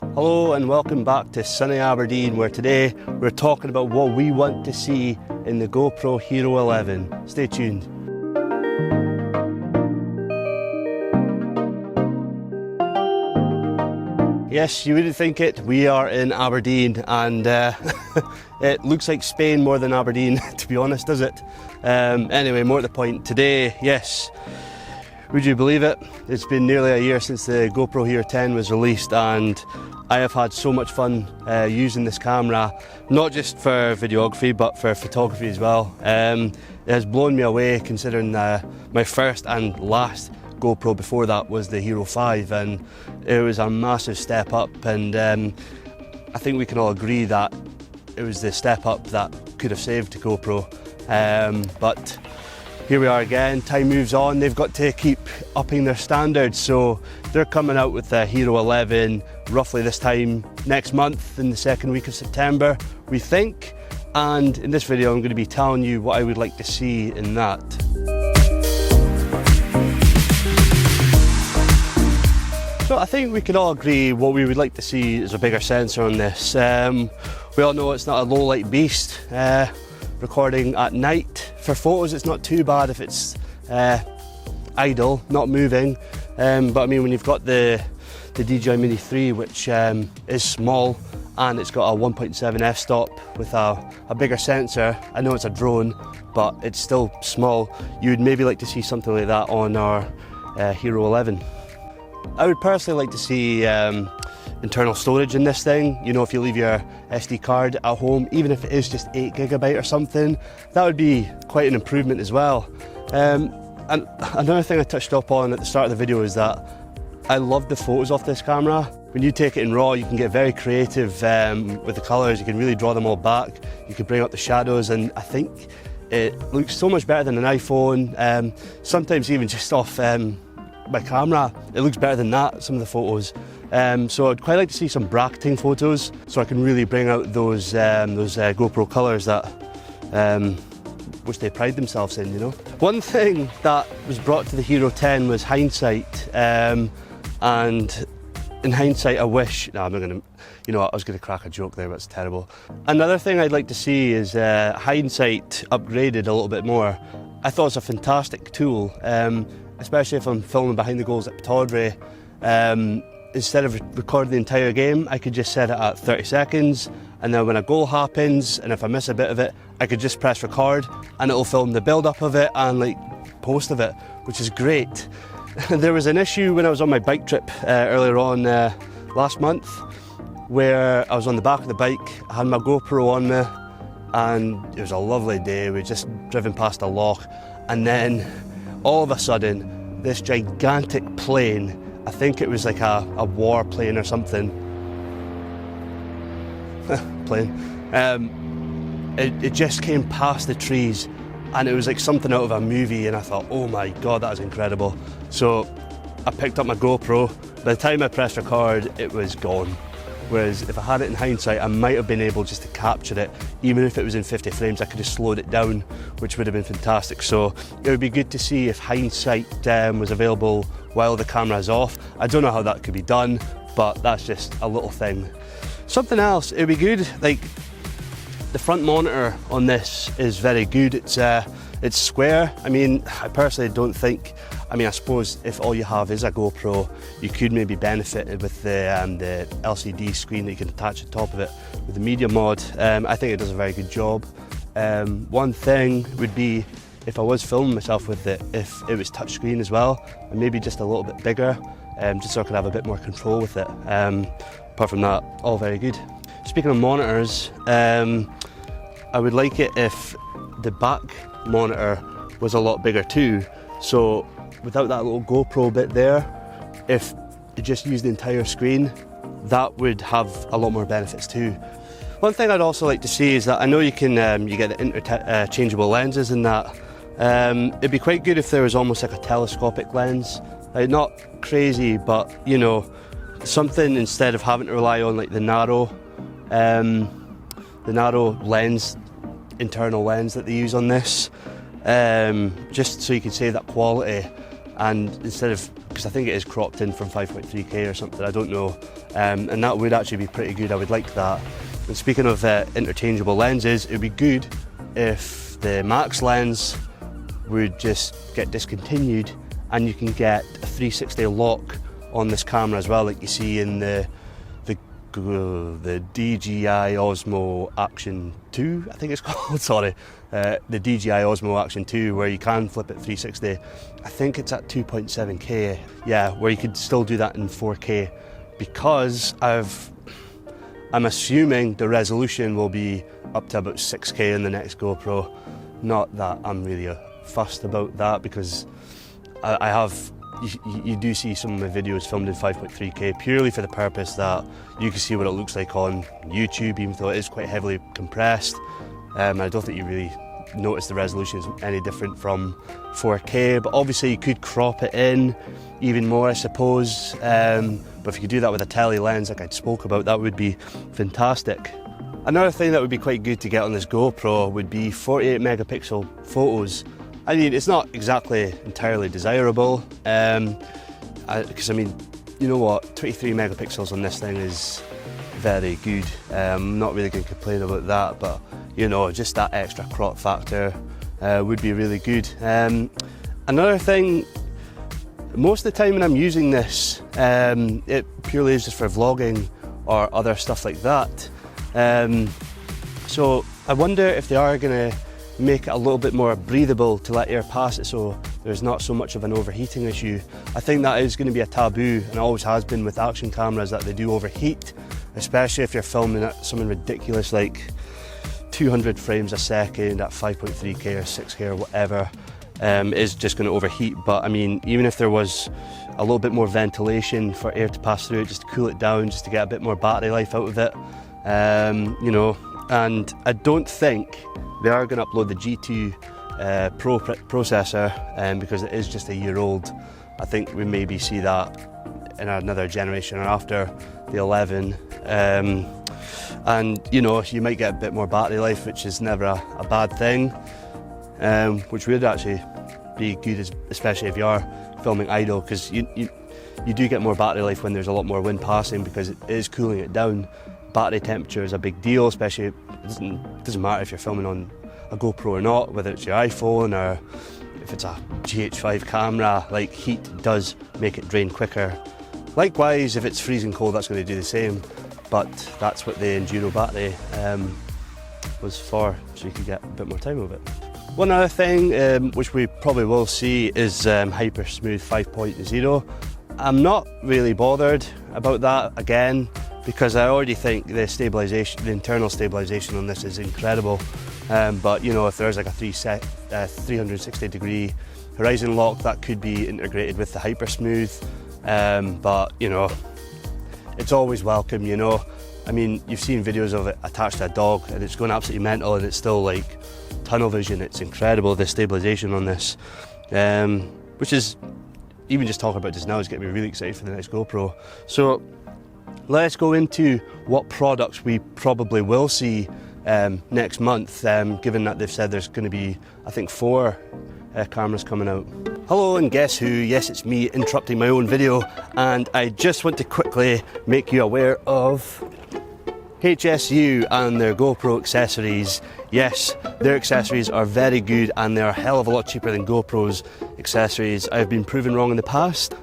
Hello and welcome back to sunny Aberdeen, where today we're talking about what we want to see in the GoPro Hero 11. Stay tuned. Yes, you wouldn't think it, we are in Aberdeen and it looks like Spain more than Aberdeen, to be honest, does it? Anyway, more to the point, today, yes, would you believe it? It's been nearly a year since the GoPro Hero 10 was released and I have had so much fun using this camera, not just for videography but for photography as well. It has blown me away considering my first and last GoPro before that was the Hero 5 and it was a massive step up, and I think we can all agree that it was the step up that could have saved GoPro, but here we are again, time moves on, they've got to keep upping their standards, so they're coming out with the Hero 11 roughly this time next month in the second week of September, we think, and in this video I'm going to be telling you what I would like to see in that. So I think we can all agree what we would like to see is a bigger sensor on this. We all know it's not a low light beast. Recording at night for photos, it's not too bad if it's idle, not moving. But I mean, when you've got the DJI Mini 3, which is small and it's got a 1.7 f-stop with a bigger sensor, I know it's a drone, but it's still small. You would maybe like to see something like that on our Hero 11. I would personally like to see internal storage in this thing. You know, if you leave your SD card at home, even if it is just 8GB or something, that would be quite an improvement as well. And another thing I touched up on at the start of the video is that I love the photos off this camera. When you take it in RAW, you can get very creative with the colours, you can really draw them all back, you can bring up the shadows, and I think it looks so much better than an iPhone, sometimes even just off my camera, it looks better than that, some of the photos. So I'd quite like to see some bracketing photos so I can really bring out those GoPro colours that which they pride themselves in, you know. One thing that was brought to the Hero 10 was hindsight, and in hindsight I wish, no, I'm not going to, you know, I was going to crack a joke there, but it's terrible. Another thing I'd like to see is hindsight upgraded a little bit more. I thought it was a fantastic tool, especially if I'm filming behind the goals at Pataudry. Instead of recording the entire game, I could just set it at 30 seconds, and then when a goal happens and if I miss a bit of it, I could just press record and it'll film the build up of it and like post of it, which is great. There was an issue when I was on my bike trip earlier on last month, where I was on the back of the bike, I had my GoPro on me and it was a lovely day. We'd just driven past a loch and then all of a sudden this gigantic plane, I think it was like a war plane or something, it just came past the trees and it was like something out of a movie, and I thought, oh my god, that is incredible. So I picked up my GoPro. By the time I pressed record, it was gone. Whereas if I had it in hindsight, I might have been able just to capture it. Even if it was in 50 frames, I could have slowed it down, which would have been fantastic. So it would be good to see if hindsight was available while the camera is off. I don't know how that could be done, but that's just a little thing. Something else, it would be good, like the front monitor on this is very good. It's square. I mean, I personally don't think, I suppose if all you have is a GoPro, you could maybe benefit with the LCD screen that you can attach to the top of it with the media mod. I think it does a very good job. One thing would be if I was filming myself with it, if it was touchscreen as well, and maybe just a little bit bigger, just so I could have a bit more control with it. Apart from that, all very good. Speaking of monitors, I would like it if the back monitor was a lot bigger too. So without that little GoPro bit there, if it just used the entire screen, that would have a lot more benefits too. One thing I'd also like to see is that I know you can you get the interchangeable lenses in that. It'd be quite good if there was almost like a telescopic lens, like not crazy, but you know, something instead of having to rely on like the narrow lens, internal lens that they use on this, just so you can save that quality, and instead of because I think it is cropped in from 5.3K or something, I don't know, and that would actually be pretty good. I would like that. And speaking of interchangeable lenses, it would be good if the Max lens would just get discontinued and you can get a 360 lock on this camera as well, like you see in the DJI Osmo Action 2, I think it's called, sorry, the DJI Osmo Action 2, where you can flip it 360. I think it's at 2.7K, yeah, where you could still do that in 4K, because I'm assuming the resolution will be up to about 6K in the next GoPro. Not that I'm really fussed about that, because you do see some of my videos filmed in 5.3K purely for the purpose that you can see what it looks like on YouTube, even though it is quite heavily compressed. I don't think you really notice the resolution is any different from 4K, but obviously you could crop it in even more, I suppose. But if you could do that with a tele lens like I spoke about, that would be fantastic. Another thing that would be quite good to get on this GoPro would be 48 megapixel photos. I mean, it's not exactly entirely desirable, because I mean, you know what, 23 megapixels on this thing is very good. I'm not really going to complain about that, but you know, just that extra crop factor would be really good. Another thing, most of the time when I'm using this, it purely is just for vlogging or other stuff like that. So I wonder if they are going to make it a little bit more breathable to let air pass it, so there's not so much of an overheating issue. I think that is going to be a taboo, and always has been with action cameras, that they do overheat, especially if you're filming at something ridiculous like 200 frames a second at 5.3K or 6K or whatever. Is just going to overheat. But I mean, even if there was a little bit more ventilation for air to pass through it, just to cool it down, just to get a bit more battery life out of it, you know. And I don't think they are going to upload the G2 Pro processor, because it is just a year old. I think we maybe see that in another generation or after the 11. And you know, you might get a bit more battery life, which is never a bad thing, which would actually be good, especially if you are filming idle, because you do get more battery life when there's a lot more wind passing, because it is cooling it down. Battery temperature is a big deal, especially, it doesn't matter if you're filming on a GoPro or not, whether it's your iPhone or if it's a GH5 camera, like heat does make it drain quicker. Likewise, if it's freezing cold, that's going to do the same, but that's what the Enduro battery was for, so you could get a bit more time with it. One other thing which we probably will see is Hyper Smooth 5.0. I'm not really bothered about that again, because I already think the stabilisation, the internal stabilisation on this is incredible. But you know, if there's like a 360 degree horizon lock, that could be integrated with the Hyper Smooth. But you know, it's always welcome, you know. I mean, you've seen videos of it attached to a dog and it's going absolutely mental, and it's still like tunnel vision. It's incredible, the stabilisation on this, which is, even just talking about this now is getting me really excited for the next GoPro. So let's go into what products we probably will see next month, given that they've said there's going to be, I think, 4 cameras coming out. Hello, and guess who? Yes, it's me interrupting my own video, and I just want to quickly make you aware of HSU and their GoPro accessories. Yes, their accessories are very good, and they're a hell of a lot cheaper than GoPro's accessories. I've been proven wrong in the past.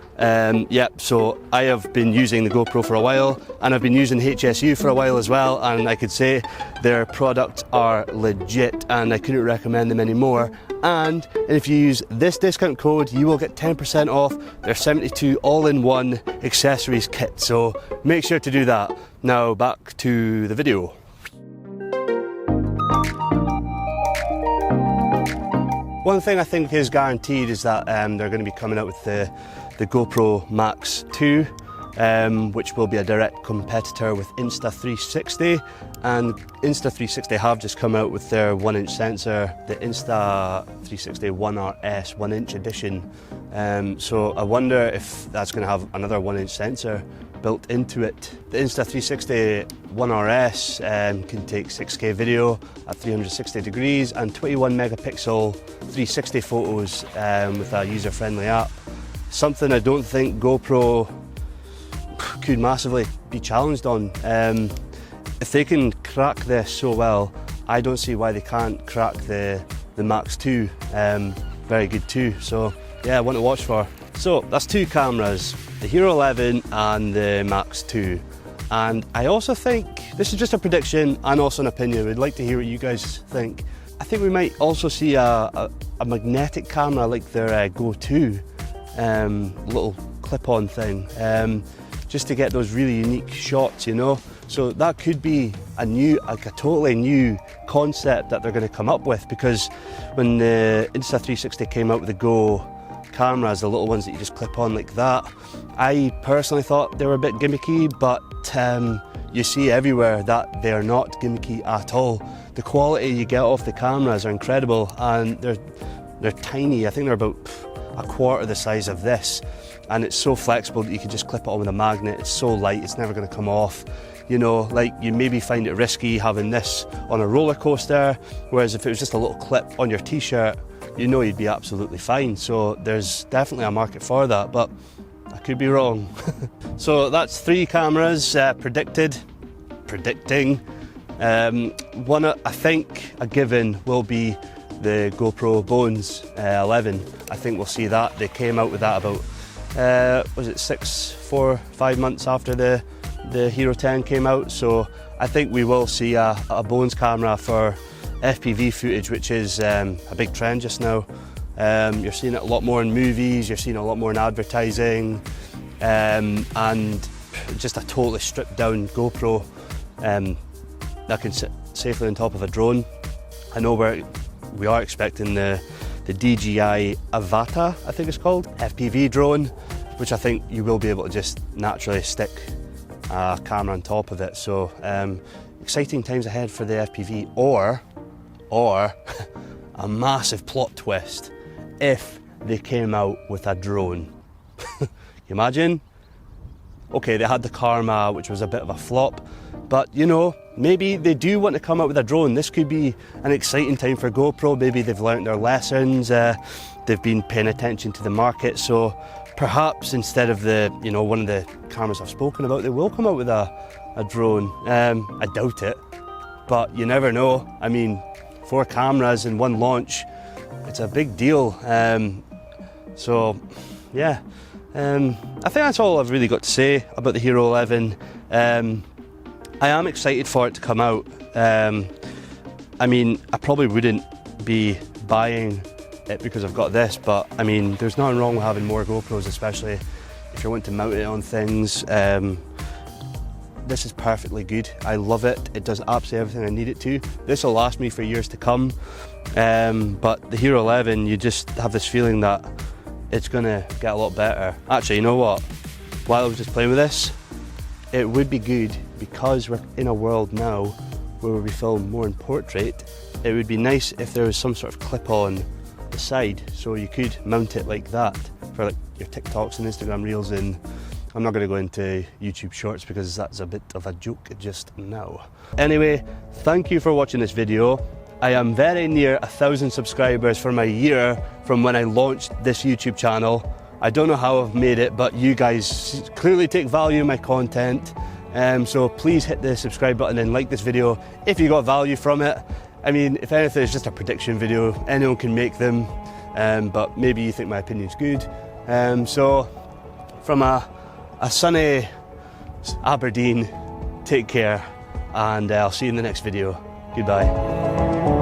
So I have been using the GoPro for a while, and I've been using HSU for a while as well, and I could say their products are legit, and I couldn't recommend them anymore. And if you use this discount code, you will get 10% off their 72 all-in-one accessories kit, so make sure to do that. Now back to the video. One thing I think is guaranteed is that they're going to be coming out with the GoPro Max 2, which will be a direct competitor with Insta360, and Insta360 have just come out with their 1-inch sensor, the Insta360 1RS 1-inch edition. So I wonder if that's going to have another 1-inch sensor built into it. The Insta360 1RS can take 6K video at 360 degrees and 21 megapixel 360 photos with a user-friendly app. something I don't think GoPro could massively be challenged on. If they can crack this so well, I don't see why they can't crack the Max 2 very good too. So yeah, one to watch for. So that's two cameras, the Hero 11 and the Max 2. And I also think, this is just a prediction and also an opinion, we'd like to hear what you guys think. I think we might also see a magnetic camera like their Go 2 little clip-on thing, just to get those really unique shots, you know. So that could be a totally new concept that they're going to come up with, because when the Insta360 came out with the Go cameras, the little ones that you just clip on like that, I personally thought they were a bit gimmicky, but you see everywhere that they're not gimmicky at all. The quality you get off the cameras are incredible, and they're tiny. I think they're about a quarter the size of this, and it's so flexible that you can just clip it on with a magnet. It's so light, it's never going to come off. You know, like, you maybe find it risky having this on a roller coaster, whereas if it was just a little clip on your t-shirt, you know you'd be absolutely fine. So there's definitely a market for that, but I could be wrong. So that's three cameras predicting. One, I think a given will be the GoPro Bones 11. I think we'll see that. They came out with that about, was it 5 months after the Hero 10 came out. So I think we will see a Bones camera for FPV footage, which is a big trend just now. You're seeing it a lot more in movies, you're seeing it a lot more in advertising, and just a totally stripped down GoPro that can sit safely on top of a drone. I know we are expecting the DJI Avata, I think it's called, FPV drone, which I think you will be able to just naturally stick a camera on top of it. So exciting times ahead for the FPV, or a massive plot twist if they came out with a drone. Can you imagine? Okay, they had the Karma, which was a bit of a flop, but you know, maybe they do want to come out with a drone. This could be an exciting time for GoPro. Maybe they've learnt their lessons, they've been paying attention to the market, so perhaps instead of one of the cameras I've spoken about, they will come out with a drone. I doubt it, but you never know. I mean, 4 cameras in one launch, it's a big deal. So yeah, I think that's all I've really got to say about the Hero 11. I am excited for it to come out. I mean, I probably wouldn't be buying it because I've got this, but I mean, there's nothing wrong with having more GoPros, especially if you want to mount it on things. This is perfectly good. I love it. It does absolutely everything I need it to. This will last me for years to come. But the Hero 11, you just have this feeling that it's gonna get a lot better. Actually, you know what? While I was just playing with this, it would be good, because we're in a world now where we film more in portrait. It would be nice if there was some sort of clip on the side, so you could mount it like that for like your TikToks and Instagram reels. And I'm not going to go into YouTube Shorts because that's a bit of a joke just now. Anyway, thank you for watching this video. I am very near 1,000 subscribers for my year from when I launched this YouTube channel. I don't know how I've made it, but you guys clearly take value in my content. So please hit the subscribe button and like this video if you got value from it. I mean, if anything, it's just a prediction video. Anyone can make them, but maybe you think my opinion's good. So from a sunny Aberdeen, take care, and I'll see you in the next video. Goodbye.